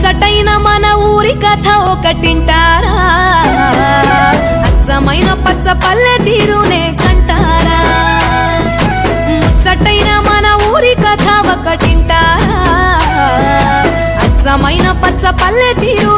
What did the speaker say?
ముచ్చటైన మన ఊరి కథ ఒకటింటారా అచ్చమైన పచ్చ పల్లె తీరునే కంటారా ముచ్చటైన మన ఊరి కథ ఒకటింటారా అచ్చమైన పచ్చ పల్లె తీరు